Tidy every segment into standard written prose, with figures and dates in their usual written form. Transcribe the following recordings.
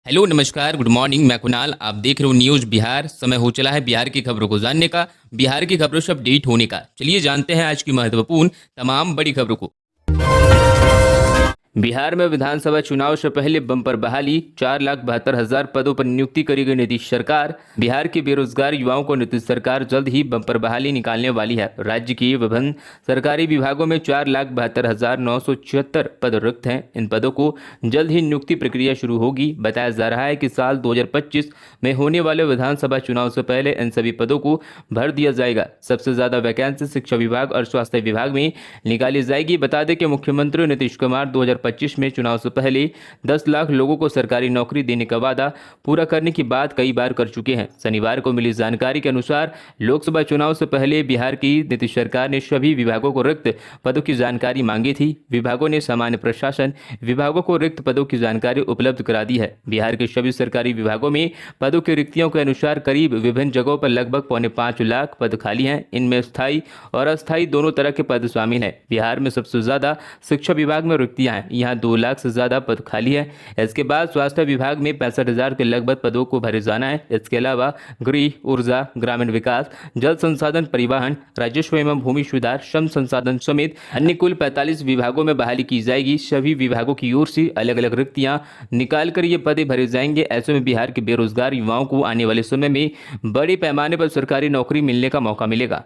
Hello नमस्कार good morning. मैं कुणाल, आप देख रहे हो न्यूज़ बिहार। समय हो चला है बिहार की खबरों को जानने का, बिहार की खबरों से अपडेट होने का। चलिए जानते हैं आज की महत्वपूर्ण तमाम बड़ी खबरों को। बिहार में विधानसभा चुनाव से पहले बम्पर बहाली, 4,72,000 पदों पर नियुक्ति करेगी नीतीश सरकार। बिहार के बेरोजगार युवाओं को नीतीश सरकार जल्द ही बम्पर बहाली निकालने वाली है। राज्य के विभिन्न सरकारी विभागों में 4,72,976 पद रिक्त हैं। इन पदों को जल्द ही नियुक्ति प्रक्रिया शुरू होगी। बताया जा रहा है कि साल 2025 में होने वाले विधानसभा चुनाव से पहले इन सभी पदों को भर दिया जाएगा। सबसे ज्यादा वैकेंसी शिक्षा विभाग और स्वास्थ्य विभाग में निकाली जाएगी। बता दें कि मुख्यमंत्री नीतीश कुमार 2025 में चुनाव से पहले 10 लाख लोगों को सरकारी नौकरी देने का वादा पूरा करने की बात कई बार कर चुके हैं। शनिवार को मिली जानकारी के अनुसार लोकसभा चुनाव से पहले बिहार की नीतीश सरकार ने सभी विभागों को रिक्त पदों की जानकारी मांगी थी। विभागों ने सामान्य प्रशासन विभागों को रिक्त पदों की जानकारी उपलब्ध करा दी है। बिहार के सभी सरकारी विभागों में पदों की रिक्तियों के अनुसार करीब विभिन्न जगहों पर लगभग 4.25 लाख पद खाली हैं। इनमें स्थायी और अस्थायी दोनों तरह के पद शामिल हैं। बिहार में सबसे ज्यादा शिक्षा विभाग में रिक्तियां हैं, यहाँ 2 लाख से ज्यादा पद खाली है। इसके बाद स्वास्थ्य विभाग में 65,000 के लगभग पदों को भरे जाना है। इसके अलावा गृह, ऊर्जा, ग्रामीण विकास, जल संसाधन, परिवहन, राजस्व एवं भूमि सुधार, श्रम संसाधन समेत अन्य कुल 45 विभागों में बहाली की जाएगी। सभी विभागों की ओर से अलग अलग रिक्तियां निकाल कर ये पदे भरे जाएंगे। ऐसे में बिहार के बेरोजगार युवाओं को आने वाले समय में बड़े पैमाने पर सरकारी नौकरी मिलने का मौका मिलेगा।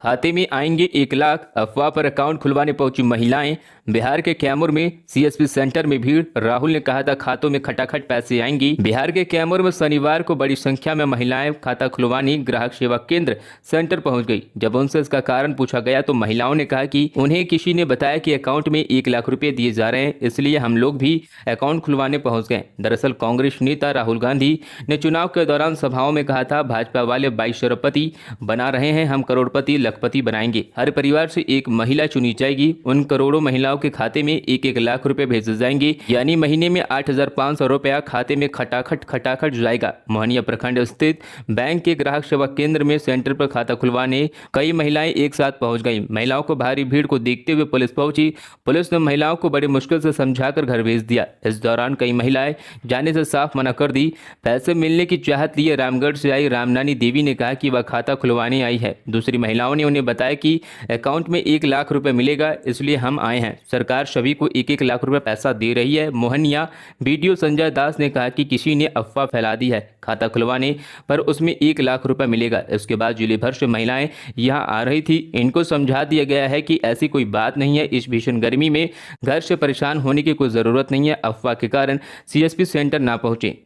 खाते में आएंगे 1 लाख, अफवाह पर अकाउंट खुलवाने पहुंची महिलाएं। बिहार के कैमूर में सीएसपी सेंटर में भीड़। राहुल ने कहा था खातों में खटाखट पैसे आएंगी। बिहार के कैमूर में शनिवार को बड़ी संख्या में महिलाएं खाता खुलवाने ग्राहक सेवा केंद्र सेंटर पहुंच गई। जब उनसे इसका कारण पूछा गया तो महिलाओं ने कहा कि उन्हें किसी ने बताया कि अकाउंट में 1 लाख रुपए दिए जा रहे हैं, इसलिए हम लोग भी अकाउंट खुलवाने पहुंच गए। दरअसल कांग्रेस नेता राहुल गांधी ने चुनाव के दौरान सभाओं में कहा था भाजपा वाले 22 अरबपति बना रहे हैं, हम करोड़पति लखपति बनाएंगे। हर परिवार से एक महिला चुनी जाएगी। उन करोड़ों महिलाओं के खाते में 1-1 लाख रुपए भेजे जाएंगे, यानी महीने में 8,500 रुपया खाते में खटाखट जाएगा। मोहनिया प्रखंड स्थित बैंक के ग्राहक सेवा केंद्र में सेंटर पर खाता खुलवाने कई महिलाएं एक साथ पहुंच गईं। महिलाओं को भारी भीड़ को देखते हुए पुलिस पहुंची। पुलिस ने महिलाओं को बड़ी मुश्किल से समझाकर घर भेज दिया। इस दौरान कई महिलाएं जाने से साफ मना कर दी। पैसे मिलने की चाहत लिए रामगढ़ से आई रामनानी देवी ने कहा कि वह खाता खुलवाने आई है। दूसरी महिलाओं ने उन्हें बताया कि अकाउंट में 1 लाख रुपए मिलेगा, इसलिए हम आए हैं। सरकार सभी को 1-1 लाख रुपए पैसा दे रही है। मोहनिया वीडियो संजय दास ने कहा कि किसी ने अफवाह फैला दी है, खाता खुलवाने पर उसमें 1 लाख रुपए मिलेगा। इसके बाद जिले भर से महिलाएं यहां आ रही थी। इनको समझा दिया गया है कि ऐसी कोई बात नहीं है। इस भीषण गर्मी में घर से परेशान होने की कोई जरूरत नहीं है। अफवाह के कारण सीएसपी सेंटर ना पहुंचे।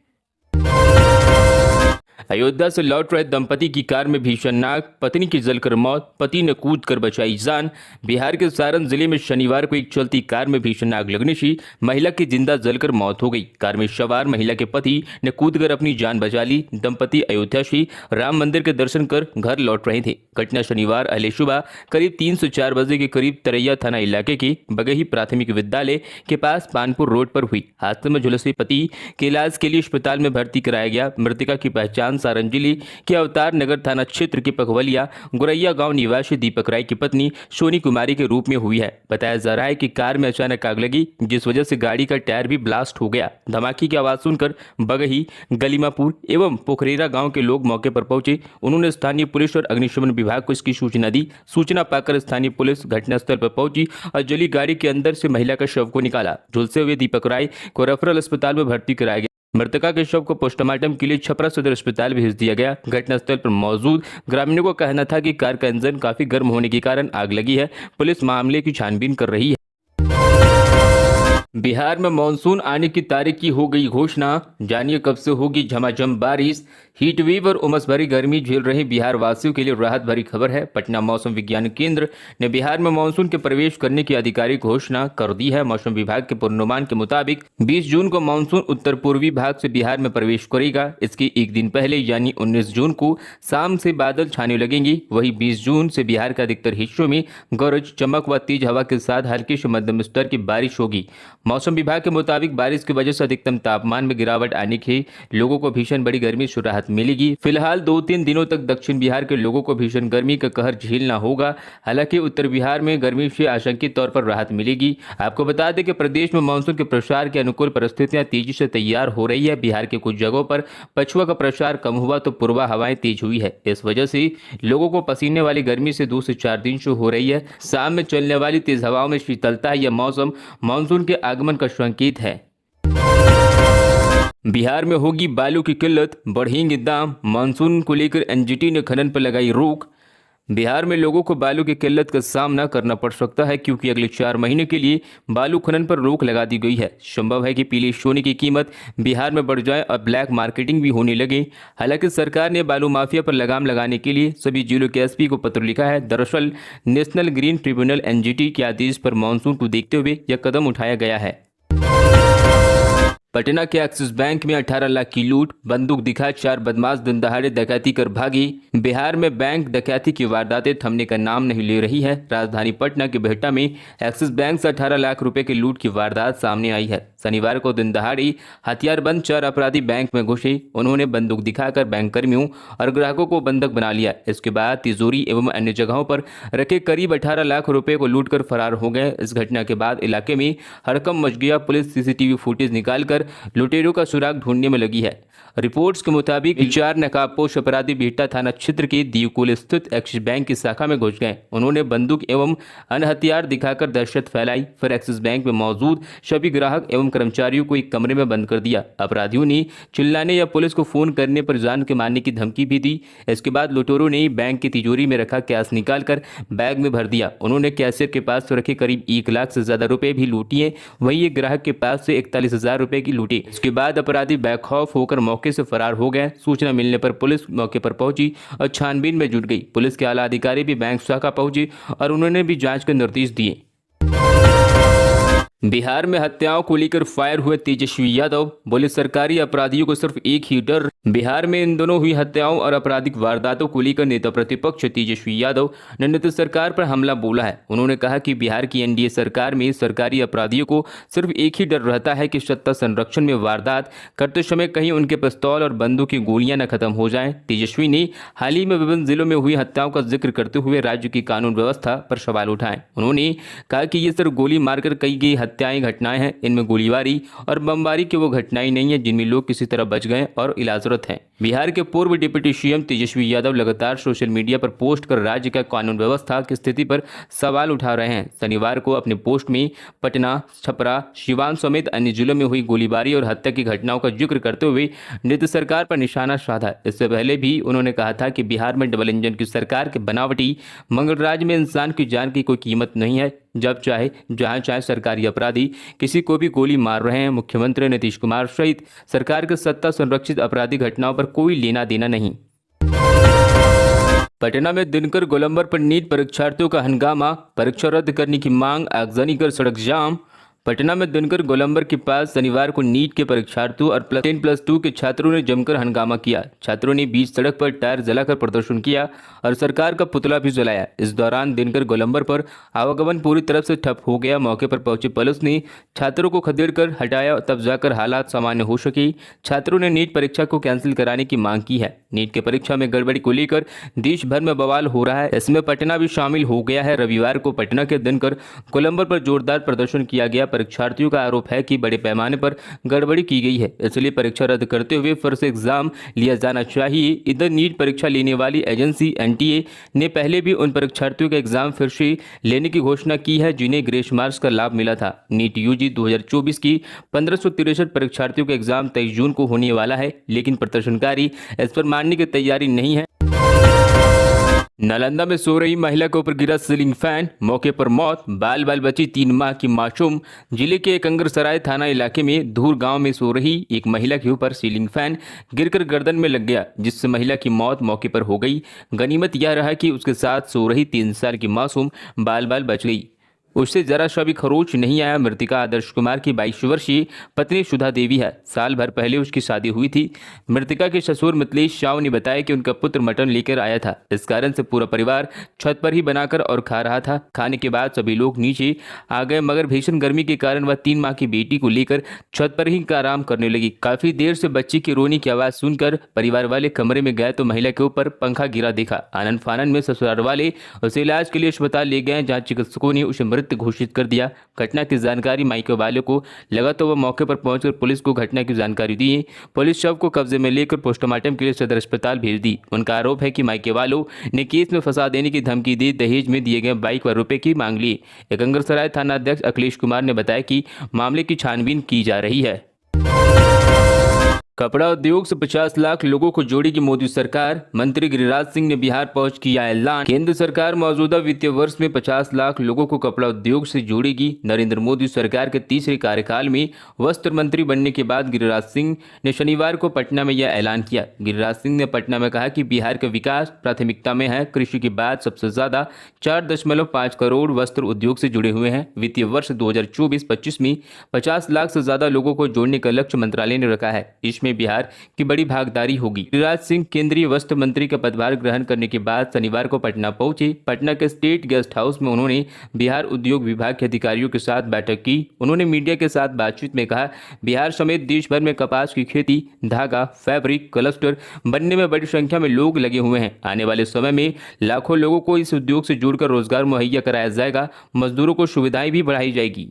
अयोध्या से लौट रहे दंपति की कार में भीषण आग, पत्नी की जलकर मौत, पति ने कूदकर बचाई जान। बिहार के सारण जिले में शनिवार को एक चलती कार में भीषण आग लगने से महिला की जिंदा जलकर मौत हो गई। कार में सवार महिला के पति ने कूदकर अपनी जान बचा ली। दंपति अयोध्या से राम मंदिर के दर्शन कर घर लौट रहे थे। घटना शनिवार अहले सुबह करीब 3 से 4 बजे के करीब तरैया थाना इलाके के बगही प्राथमिक विद्यालय के पास पानपुर रोड पर हुई। हादसे में झुलसे पति के इलाज के लिए अस्पताल में भर्ती कराया गया। मृतका की पहचान सारण जिले के अवतार नगर थाना क्षेत्र के पखवलिया गुरैया गांव निवासी दीपक राय की पत्नी सोनी कुमारी के रूप में हुई है। बताया जा रहा है कि कार में अचानक आग लगी, जिस वजह से गाड़ी का टायर भी ब्लास्ट हो गया। धमाके की आवाज सुनकर बगही, गलीमापुर एवं पोखरेरा गांव के लोग मौके पर पहुंचे। उन्होंने स्थानीय पुलिस और अग्निशमन विभाग को इसकी सूचना दी। सूचना पाकर स्थानीय पुलिस घटनास्थल पर पहुंची और जली गाड़ी के अंदर से महिला का शव को निकाला। झुलसे हुए दीपक राय को रेफरल अस्पताल में भर्ती कराया गया। मृतका के शव को पोस्टमार्टम के लिए छपरा सदर अस्पताल भेज दिया गया। घटनास्थल पर मौजूद ग्रामीणों का कहना था कि कार का इंजन काफी गर्म होने के कारण आग लगी है। पुलिस मामले की छानबीन कर रही है। बिहार में मानसून आने की तारीख की हो गई घोषणा, जानिए कब से होगी झमाझम बारिश। हीट वेव और उमस भरी गर्मी झेल रहे बिहार वासियों के लिए राहत भरी खबर है। पटना मौसम विज्ञान केंद्र ने बिहार में मानसून के प्रवेश करने की आधिकारिक घोषणा कर दी है। मौसम विभाग के पूर्वानुमान के मुताबिक 20 जून को मानसून उत्तर पूर्वी भाग से बिहार में प्रवेश करेगा। इसके एक दिन पहले यानी 19 जून को शाम से बादल छाने लगेंगे। वही 20 जून से बिहार के अधिकतर हिस्सों में गरज, चमक व तेज हवा के साथ हल्की से मध्यम स्तर की बारिश होगी। मौसम विभाग के मुताबिक बारिश की वजह से अधिकतम तापमान में गिरावट आने के लोगों को भीषण बड़ी गर्मी से राहत राहत मिलेगी। फिलहाल 2-3 दिनों तक दक्षिण बिहार के लोगों को भीषण गर्मी का कहर झेलना होगा। हालांकि उत्तर बिहार में गर्मी से आशंकित तौर पर राहत मिलेगी। आपको बता दें कि प्रदेश में मानसून के प्रसार के अनुकूल परिस्थितियां तेजी से तैयार हो रही है। बिहार के कुछ जगहों पर पछुआ का प्रसार कम हुआ तो पूर्वा हवाएं तेज हुई है। इस वजह से लोगों को पसीने वाली गर्मी से 2 से 4 दिन से हो रही है। शाम में चलने वाली तेज हवाओं में शीतलता है। यह मौसम मानसून के आगमन का संकेत है। बिहार में होगी बालू की किल्लत, बढ़ेंगे दाम। मानसून को लेकर एनजीटी ने खनन पर लगाई रोक। बिहार में लोगों को बालू की किल्लत का सामना करना पड़ सकता है, क्योंकि अगले 4 महीने के लिए बालू खनन पर रोक लगा दी गई है। संभव है कि पीले सोने की कीमत बिहार में बढ़ जाए और ब्लैक मार्केटिंग भी होने लगे। हालांकि सरकार ने बालू माफिया पर लगाम लगाने के लिए सभी जिलों के एसपी को पत्र लिखा है। दरअसल नेशनल ग्रीन ट्रिब्यूनल एनजीटी के आदेश पर मानसून को देखते हुए यह कदम उठाया गया है। पटना के एक्सिस बैंक में 18 लाख की लूट, बंदूक दिखा 4 बदमाश दिन दहाड़े डकैती कर भागी। बिहार में बैंक डकैती की वारदातें थमने का नाम नहीं ले रही है। राजधानी पटना के बिहटा में एक्सिस बैंक से 18 लाख रुपए की लूट की वारदात सामने आई है। शनिवार को दिन दहाड़ी हथियारबंद 4 अपराधी बैंक में घुसे। उन्होंने बंदूक दिखाकर बैंक कर्मियों और ग्राहकों को बंधक बना लिया। इसके बाद तिजोरी एवं अन्य जगहों पर रखे करीब 18 लाख रुपए को लूटकर फरार हो गए। इस घटना के बाद इलाके में हड़कंप मच गया। पुलिस सीसीटीवी फुटेज निकालकर लुटेरों का सुराग ढूंढने में लगी है। रिपोर्ट्स के मुताबिक 4 नकाबपोश अपराधी बिहटा थाना क्षेत्र के दीवकुल स्थित एक्सिस बैंक की शाखा में घुस गए। उन्होंने बंदूक एवं अन्य हथियार दिखाकर दहशत फैलाई। फिर एक्सिस बैंक में मौजूद सभी ग्राहक एवं कर्मचारियों को एक कमरे में बंद कर दिया। अपराधियों ने चिल्लाने या पुलिस को फोन करने पर जान के मारने की धमकी भी दी। इसके बाद लुटेरों ने बैंक की तिजोरी में रखा कैश निकालकर बैग में भर दिया। उन्होंने कैशियर के पास रखे करीब 1 लाख से ज्यादा रुपए भी लूटिए। वहीं एक ग्राहक के पास से 41,000 रुपए की लूटी। इसके बाद अपराधी बेखौफ होकर मौके से फरार हो गए। सूचना मिलने पर पुलिस मौके पर पहुंची और छानबीन में जुट गई। पुलिस के आला अधिकारी भी बैंक शाखा पहुंचे और उन्होंने भी जांच के निर्देश दिए। बिहार में हत्याओं को लेकर फायर हुए तेजस्वी यादव, बोले सरकारी अपराधियों को सिर्फ एक ही डर। बिहार में इन दोनों हुई हत्याओं और आपराधिक वारदातों को लेकर नेता प्रतिपक्ष तेजस्वी यादव ने नीतीश सरकार पर हमला बोला है। उन्होंने कहा कि बिहार की एनडीए सरकार में सरकारी अपराधियों को सिर्फ एक ही डर रहता है कि सत्ता संरक्षण में वारदात करते समय कहीं उनके पिस्तौल और बंदूक की गोलियां न खत्म हो जाएं। तेजस्वी ने हाल ही में विभिन्न जिलों में हुई हत्याओं का जिक्र करते हुए राज्य की कानून व्यवस्था पर सवाल उठाए। उन्होंने कहा कि ये सिर्फ गोली मारकर कई गई हत्याएं घटनाएं हैं। इनमें गोलीबारी और बमबारी की वो घटनाएं नहीं है जिनमें लोग किसी तरह बच गए और इलाजरत हैं। बिहार के पूर्व डिप्टी सीएम तेजस्वी यादव लगातार सोशल मीडिया पर पोस्ट कर राज्य का कानून व्यवस्था की स्थिति पर सवाल उठा रहे हैं। शनिवार को अपने पोस्ट में पटना, छपरा, सिवान समेत अन्य जिलों में हुई गोलीबारी और हत्या की घटनाओं का जिक्र करते हुए नीतीश सरकार पर निशाना साधा। इससे पहले भी उन्होंने कहा था कि बिहार में डबल इंजन की सरकार के बनावटी मंगल राज में इंसान की जान की कोई कीमत नहीं है। जब चाहे जहां चाहे सरकारी अपराधी किसी को भी गोली मार रहे हैं। मुख्यमंत्री नीतीश कुमार सहित सरकार के सत्ता संरक्षित अपराधी घटनाओं पर कोई लेना देना नहीं। पटना में दिनकर गोलंबर पर नीट परीक्षार्थियों का हंगामा, परीक्षा रद्द करने की मांग, आगजनी कर सड़क जाम। पटना में दिनकर गोलंबर के पास शनिवार को नीट के परीक्षार्थियों और +10+2 के छात्रों ने जमकर हंगामा किया। छात्रों ने बीच सड़क पर टायर जलाकर प्रदर्शन किया और सरकार का पुतला भी जलाया। इस दौरान दिनकर गोलंबर पर आवागमन पूरी तरह से ठप हो गया। मौके पर पहुंची पुलिस ने छात्रों को खदेड़कर हटाया, तब जाकर हालात सामान्य हो सके। छात्रों ने नीट परीक्षा को कैंसिल कराने की मांग की है। नीट की परीक्षा में गड़बड़ी को लेकर देश भर में बवाल हो रहा है। इसमें पटना भी शामिल हो गया है। रविवार को पटना के दिनकर गोलंबर पर जोरदार प्रदर्शन किया गया। परीक्षार्थियों का आरोप है कि बड़े पैमाने पर गड़बड़ी की गई है, इसलिए परीक्षा रद्द करते हुए फिर से एग्जाम लिया जाना चाहिए। इधर नीट परीक्षा लेने वाली एजेंसी एनटीए ने पहले भी उन परीक्षार्थियों का एग्जाम फिर से लेने की घोषणा की है जिन्हें ग्रेस मार्क्स का लाभ मिला था। नीट यूजी 2024 की 1563 परीक्षार्थियों का एग्जाम 23 जून को होने वाला है, लेकिन प्रदर्शनकारी इस पर मानने की तैयारी नहीं है। नालंदा में सो रही महिला के ऊपर गिरा सीलिंग फैन, मौके पर मौत, बाल बाल बची 3 माह की मासूम। जिले के एकंगरसराय थाना इलाके में धूर गांव में सो रही एक महिला के ऊपर सीलिंग फैन गिरकर गर्दन में लग गया, जिससे महिला की मौत मौके पर हो गई। गनीमत यह रहा कि उसके साथ सो रही 3 साल की मासूम बाल बाल बच गई। उससे जरा सा भी खरोच नहीं आया। मृतिका आदर्श कुमार की 22 वर्षीय पत्नी सुधा देवी है। साल भर पहले उसकी शादी हुई थी। मृतिका के ससुर मिथिलेश साव ने बताया कि उनका पुत्र मटन लेकर आया था। इस कारण से पूरा परिवार छत पर ही बनाकर और खा रहा था। खाने के बाद सभी लोग नीचे आ गए, मगर भीषण गर्मी के कारण वह 3 माह की बेटी को लेकर छत पर ही आराम करने लगी। काफी देर से बच्ची की रोने की आवाज सुनकर परिवार वाले कमरे में गए तो महिला के ऊपर पंखा गिरा देखा। आनंद फानन में ससुराल वाले उसे इलाज के लिए अस्पताल ले गए, जहां चिकित्सकों ने उसे मृत घोषित कर दिया। घटना की जानकारी मायके वाले को लगा तो वह मौके पर पहुंचकर पुलिस को घटना की जानकारी दी। पुलिस शव को कब्जे में लेकर पोस्टमार्टम के लिए सदर अस्पताल भेज दी। उनका आरोप है कि मायके वालों ने केस में फंसा देने की धमकी दी, दहेज में दिए गए बाइक व रुपए की मांग ली। एकंगरसराय थाना अध्यक्ष अखिलेश कुमार ने बताया कि मामले की छानबीन की जा रही है। कपड़ा उद्योग से 50 लाख लोगों को जोड़ेगी मोदी सरकार। मंत्री गिरिराज सिंह ने बिहार पहुंच किया ऐलान। केंद्र सरकार मौजूदा वित्तीय वर्ष में 50 लाख लोगों को कपड़ा उद्योग से जोड़ेगी। नरेंद्र मोदी सरकार के तीसरे कार्यकाल में वस्त्र मंत्री बनने के बाद गिरिराज सिंह ने शनिवार को पटना में यह ऐलान किया। गिरिराज सिंह ने पटना में कहा कि बिहार का विकास प्राथमिकता में है। कृषि के बाद सबसे ज्यादा 4.5 करोड़ वस्त्र उद्योग से जुड़े हुए हैं। वित्तीय वर्ष 2024-25 में 50 लाख से ज्यादा लोगों को जोड़ने का लक्ष्य मंत्रालय ने रखा है। इसमें बिहार की बड़ी भागीदारी होगी। गिरिराज सिंह केंद्रीय वस्त्र मंत्री का पदभार ग्रहण करने के बाद शनिवार को पटना पहुंचे। पटना के स्टेट गेस्ट हाउस में उन्होंने बिहार उद्योग विभाग के अधिकारियों के साथ बैठक की। उन्होंने मीडिया के साथ बातचीत में कहा, बिहार समेत देश भर में कपास की खेती, धागा, फैब्रिक क्लस्टर बनने में बड़ी संख्या में लोग लगे हुए हैं। आने वाले समय में लाखों लोगों को इस उद्योग से जुड़कर रोजगार मुहैया कराया जाएगा। मजदूरों को सुविधाएं भी बढ़ाई जाएगी।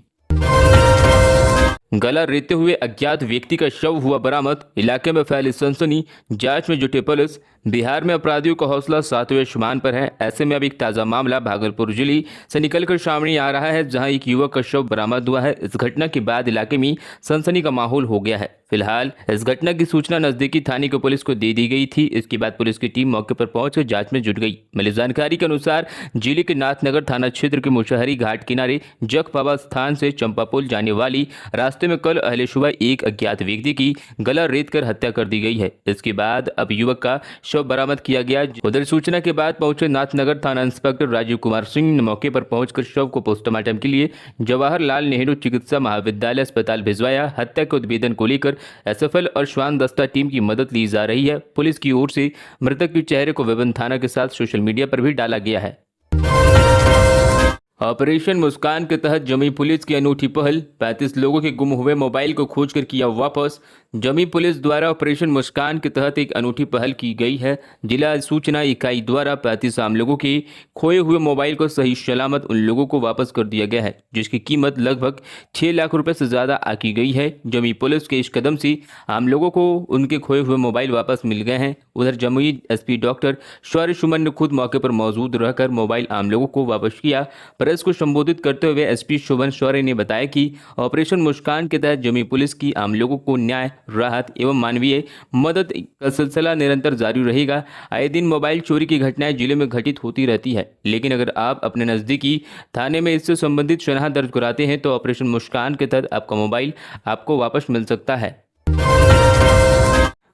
गला रेते हुए अज्ञात व्यक्ति का शव हुआ बरामद। इलाके में फैली सनसनी, जांच में जुटे पुलिस। बिहार में अपराधियों का हौसला 7वें आसमान पर है। ऐसे में अब एक ताजा मामला भागलपुर जिले से निकलकर सामने आ रहा है, जहां एक युवक का शव बरामद हुआ है। इस घटना के बाद इलाके में सनसनी का माहौल हो गया है। फिलहाल इस घटना की सूचना नजदीकी थाने को पुलिस को दे दी गई थी। इसके बाद पुलिस की टीम मौके पर पहुंचकर जांच में जुट गई। मिली जानकारी के अनुसार जिले के नाथनगर थाना क्षेत्र के मुशहरी घाट किनारे जख बाबा स्थान से चंपापुल जाने वाली रास्ते में कल अहले सुबह एक अज्ञात व्यक्ति की गला रेत कर हत्या कर दी गई है। इसके बाद अब युवक का शव बरामद किया गया। उधर सूचना के बाद पहुंचे नाथनगर थाना इंस्पेक्टर राजीव कुमार सिंह ने मौके पर पहुंचकर शव को पोस्टमार्टम के लिए जवाहरलाल नेहरू चिकित्सा महाविद्यालय अस्पताल भिजवाया। हत्या के उद्भेदन को लेकर एसएफएल और श्वान दस्ता टीम की मदद ली जा रही है। पुलिस की ओर से मृतक के चेहरे को विभिन्न थाना के साथ सोशल मीडिया पर भी डाला गया है। ऑपरेशन मुस्कान के तहत जमुई पुलिस की अनूठी पहल। 35 लोगों के गुम हुए मोबाइल को खोजकर किया वापस। जमुई पुलिस द्वारा ऑपरेशन मुस्कान के तहत एक अनूठी पहल की गई है। जिला सूचना इकाई द्वारा 35 आम लोगों के खोए हुए मोबाइल को सही सलामत उन लोगों को वापस कर दिया गया है, जिसकी कीमत लगभग 6 लाख रुपए से ज्यादा आकी गई है। जमुई पुलिस के इस कदम से आम लोगों को उनके खोए हुए मोबाइल वापस मिल गए हैं। उधर जमुई एसपी डॉक्टर शौर्य सुमन ने खुद मौके पर मौजूद रहकर मोबाइल आम लोगों को वापस किया। प्रेस को संबोधित करते हुए एसपी शोभन शौर्य ने बताया कि ऑपरेशन मुस्कान के तहत जमुई पुलिस की आम लोगों को न्याय, राहत एवं मानवीय मदद का सिलसिला निरंतर जारी रहेगा। आए दिन मोबाइल चोरी की घटनाएं जिले में घटित होती रहती है, लेकिन अगर आप अपने नजदीकी थाने में इससे संबंधित शनाख्त दर्ज कराते हैं तो ऑपरेशन मुस्कान के तहत आपका मोबाइल आपको वापस मिल सकता है।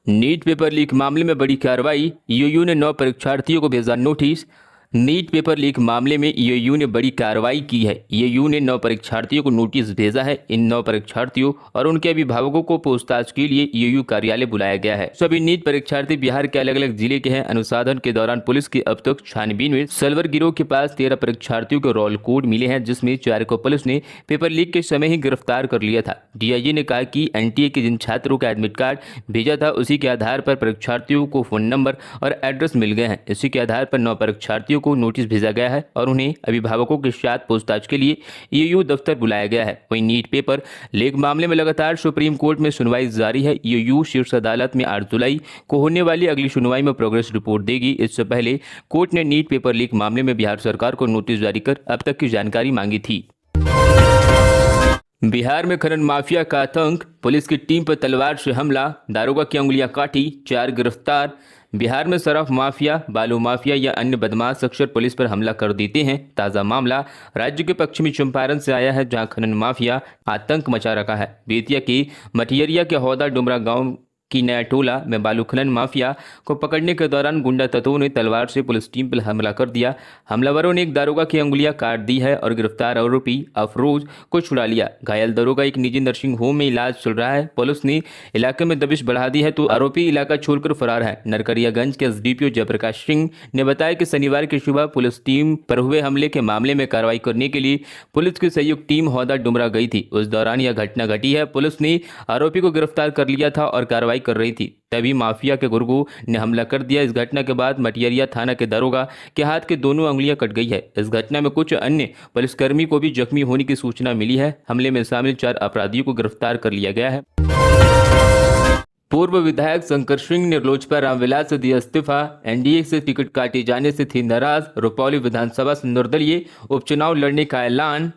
नीट पेपर लीक मामले में बड़ी कार्रवाई। यूयू ने 9 परीक्षार्थियों को भेजा नोटिस। नीट पेपर लीक मामले में ईओयू ने बड़ी कार्रवाई की है। ईओयू ने 9 परीक्षार्थियों को नोटिस भेजा है। इन 9 परीक्षार्थियों और उनके अभिभावकों को पूछताछ के लिए ईओयू कार्यालय बुलाया गया है। सभी नीट परीक्षार्थी बिहार के अलग अलग जिले के हैं। अनुसंधान के दौरान पुलिस की अब तक छानबीन में सलवर गिरोह के पास 13 परीक्षार्थियों के रोल कोड मिले हैं, जिसमें 4 को पुलिस ने पेपर लीक के समय ही गिरफ्तार कर लिया था। डीआईजी ने कहा कि एनटीए के जिन छात्रों का एडमिट कार्ड भेजा था, उसी के आधार पर परीक्षार्थियों को फोन नंबर और एड्रेस मिल गए हैं। इसी के आधार पर 9 परीक्षार्थियों को नोटिस भेजा गया है और उन्हें अभिभावकों के साथ पूछताछ के लिए ईओयू दफ्तर बुलाया गया है। वहीं नीट पेपर लीक मामले में लगातार सुप्रीम कोर्ट में सुनवाई जारी है। ईओयू शीर्ष अदालत में 8 जुलाई को होने वाली अगली सुनवाई में प्रोग्रेस रिपोर्ट देगी। इससे पहले कोर्ट ने नीट पेपर लीक मामले में बिहार सरकार को नोटिस जारी कर अब तक की जानकारी मांगी थी। बिहार में खनन माफिया का आतंक। पुलिस की टीम पर तलवार से हमला, दारोगा की उंगलियां काटी, 4 गिरफ्तार। बिहार में शराब माफिया, बालू माफिया या अन्य बदमाश अक्सर पुलिस पर हमला कर देते हैं। ताज़ा मामला राज्य के पश्चिमी चंपारण से आया है, जहां खनन माफिया आतंक मचा रखा है। बेतिया के मटियरिया के हौदा डुमरा गांव की नया टोला में बालू खनन माफिया को पकड़ने के दौरान गुंडा तत्वों ने तलवार से पुलिस टीम पर हमला कर दिया। हमलावरों ने एक दारोगा की अंगुलियां काट दी है और गिरफ्तार आरोपी अफरोज को छुड़ा लिया। घायल दारोगा एक निजी नर्सिंग होम में इलाज चल रहा है। पुलिस ने इलाके में दबिश बढ़ा दी है तो आरोपी इलाका छोड़कर फरार है। नरकरियागंज के एसडीपीओ जयप्रकाश सिंह ने बताया कि शनिवार की सुबह पुलिस टीम पर हुए हमले के मामले में कार्रवाई करने के लिए पुलिस की संयुक्त टीम हौदा डुमरा गई थी। उस दौरान यह घटना घटी है। पुलिस ने आरोपी को गिरफ्तार कर लिया था और कार्रवाई कर रही थी, तभी माफिया के गुर्गों ने हमला कर दिया। इस घटना के बाद मटियरिया थाना के दारोगा के हाथ के दोनों अंगुलियां कट गई है। इस घटना में कुछ अन्य पुलिसकर्मी को भी जख्मी होने की सूचना मिली है। हमले में शामिल 4 अपराधियों को गिरफ्तार कर लिया गया है। पूर्व विधायक शंकर सिंह ने लोजपा रामविलास से दिया इस्तीफा। एनडीए से टिकट काटे जाने से थी नाराज। रुपौली विधानसभा से निर्दलीय उपचुनाव लड़ने का ऐलान।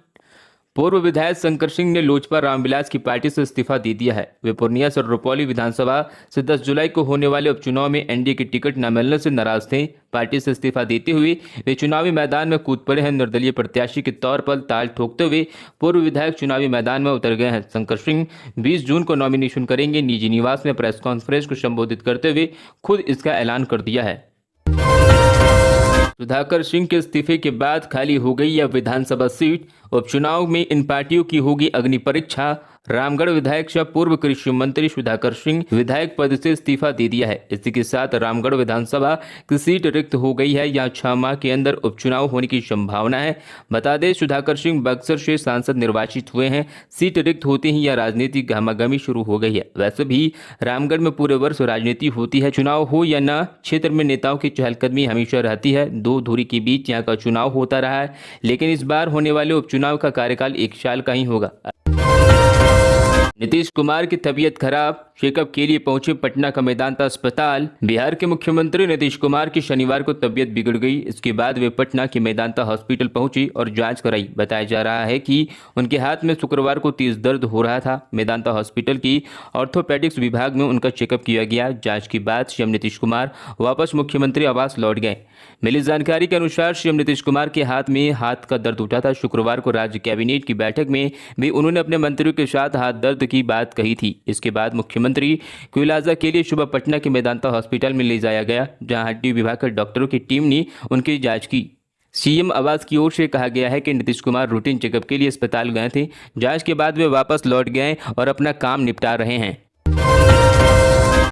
पूर्व विधायक शंकर सिंह ने लोजपा रामविलास की पार्टी से इस्तीफा दे दिया है। वे पूर्णिया से रुपौली विधानसभा से 10 जुलाई को होने वाले उपचुनाव में एनडीए की टिकट न मिलने से नाराज थे। पार्टी से इस्तीफा देते हुए वे चुनावी मैदान में कूद पड़े हैं। निर्दलीय प्रत्याशी के तौर पर ताल ठोकते हुए पूर्व विधायक चुनावी मैदान में उतर गए हैं। शंकर सिंह 20 जून को नॉमिनेशन करेंगे। निजी निवास में प्रेस कॉन्फ्रेंस को संबोधित करते हुए खुद इसका ऐलान कर दिया है। सुधाकर सिंह के इस्तीफे के बाद खाली हो गई यह विधानसभा सीट। उपचुनाव में इन पार्टियों की होगी अग्नि परीक्षा। रामगढ़ विधायक से पूर्व कृषि मंत्री सुधाकर सिंह विधायक पद से इस्तीफा दे दिया है। इसी के साथ रामगढ़ विधानसभा की सीट रिक्त हो गई है। यहाँ 6 माह के अंदर उपचुनाव होने की संभावना है। बता दें, सुधाकर सिंह बक्सर से सांसद निर्वाचित हुए हैं। सीट रिक्त होते ही यह राजनीतिक गहमागहमी शुरू हो गई है। वैसे भी रामगढ़ में पूरे वर्ष राजनीति होती है। चुनाव हो या न, क्षेत्र में नेताओं की चहलकदमी हमेशा रहती है। 2 धुरी के बीच यहाँ का चुनाव होता रहा है, लेकिन इस बार होने वाले उपचुनाव का कार्यकाल 1 साल का ही होगा। नीतीश कुमार की तबीयत खराब, चेकअप के लिए पहुंचे पटना का मेदांता अस्पताल। बिहार के मुख्यमंत्री नीतीश कुमार की शनिवार को तबीयत बिगड़ गई। इसके बाद वे पटना के मेदांता हॉस्पिटल पहुंचे और जांच कराई। बताया जा रहा है कि उनके हाथ में शुक्रवार को तेज दर्द हो रहा था। मेदांता हॉस्पिटल की ऑर्थोपेडिक्स विभाग में उनका चेकअप किया गया। जांच के बाद सीएम नीतीश कुमार वापस मुख्यमंत्री आवास लौट गए। मिली जानकारी के अनुसार सीएम नीतीश कुमार के हाथ में हाथ का दर्द उठा था। शुक्रवार को राज्य कैबिनेट की बैठक में भी उन्होंने अपने मंत्रियों के साथ हाथ दर्द की बात कही थी। इसके बाद मुख्यमंत्री को इलाज के लिए सुबह पटना के मेदांता हॉस्पिटल में ले जाया गया, जहां हड्डी विभाग के डॉक्टरों की टीम ने उनकी जांच की। सीएम आवास की ओर से कहा गया है कि नीतीश कुमार रूटीन चेकअप के लिए अस्पताल गए थे। जांच के बाद वे वापस लौट गए और अपना काम निपटा रहे हैं।